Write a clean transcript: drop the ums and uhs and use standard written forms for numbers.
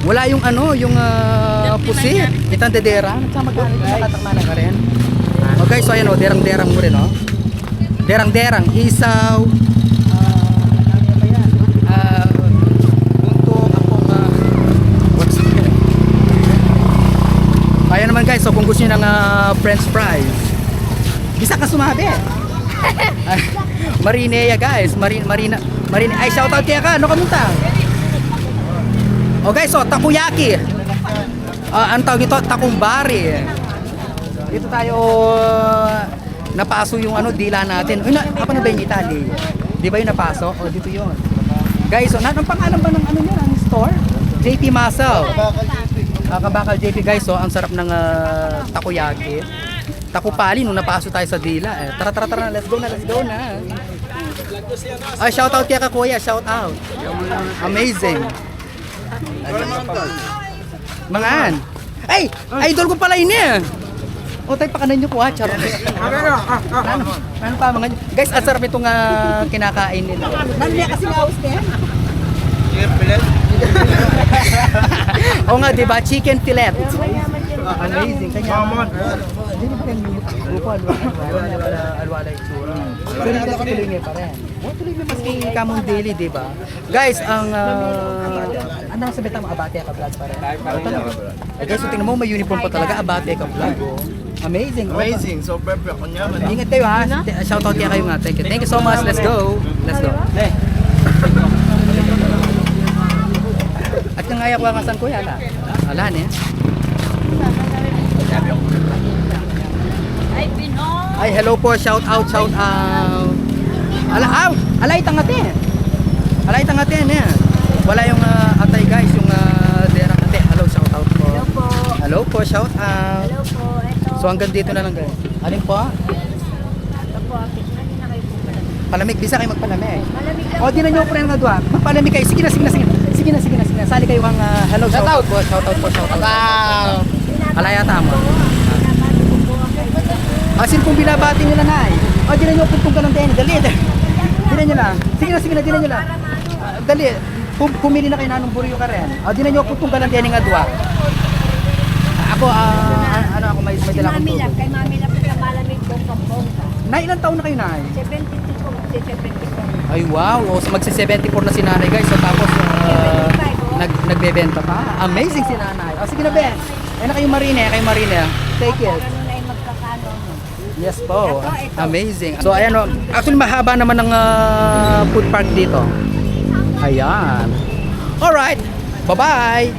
Wala yung ano, yung pusit. Itang dedera. Nagsama ka rin. Nakatakmana ka rin. Okay, so ayan o. Derang-derang mo rin o. Derang-derang. Isaw. Ano ba yan? Buntok. Akong what's it? Ayan naman guys. So kung gusto nyo ng french fries. Bisa ka sumabi. Marinea guys. Marina. Ay, shoutout kaya ka. Ano kamunta? Okay, so takoyaki. Ang tawag ito, takumbari. Dito tayo napaso yung ano dila natin. Uy, apa na ba yung Italy? Di ba yung napaso? O, dito yun. Guys, so ang pangalan ba ng ano niya, ang store? JP Muscle. Kabakal JP guys, so ang sarap ng takoyaki. Takupali nung napaso tayo sa dila. Tara, let's go na. Ay, shout out kaya ka kuya, shout out. Amazing. Mangaan. Ay, idol ko pala ini. O tayo pakanan nyo po ha, charot. Ano pa mga guys, ang sarap itong kinakain nila. Nandiyan kasi ngawas ka yan. Chicken fillet. Oo nga, diba? Chicken fillet. Amazing. Kanya. Hindi na pa yung grupo, alwala yung tsura. Pero hindi kasi tuloy nga pa rin. Tuloy nga maski kamong daily, diba? Guys, ang anong sabi tamo, Abate ka vlog pa rin. Guys, so tingnan mo, may uniform pa talaga, Abate ka vlog. Amazing. So perfect. Ingat kayo ha. Shoutout kaya kayo nga. Thank you so much. Let's go. At yung ngaya ko ang asan ko yan ha. Ala niya. Ay, hello po. Shout out. Alay tangatin. Eh. Wala yung atay guys, yung derang ate. Hello, shout out po. Hello po, shout out. Hello po, ito. So hanggang dito na lang guys. Alin po? Ito po, hindi na kayo po malamig. Palamig, bisa kayo magpalamig. Malamig lang O, di na nyo po rin nga doon. Magpalamig kayo. Sige na. Sali kayo kang hello, shout out po. Shout out. Alaya tama. Asin pong binabati nyo na nai. O, di na nyo po ka ng tenny. Dali. Di na nyo lang. Sige na. Dali. Pumili na kayo na anong buryo ka rin. O, di na nyo po ka ng tenny nga doon. Ako, ako may dala akong tubig. Kay Mami Lap sa malamig bongga. Nay, ilang taon na kayo, Nay? 72 po, 74. Ay, wow. O, so magsi-74 na si Nanay, guys. So, tapos, nagbebenta pa. Amazing si Nanay. O, sige na, Ben. Ayun na kayo, Marina. Take it. Ano na yung magkakano. Yes po. Ito. Amazing. So, ayan, o. Actually, mahaba naman ng food park dito. Ayan. Alright. Bye-bye.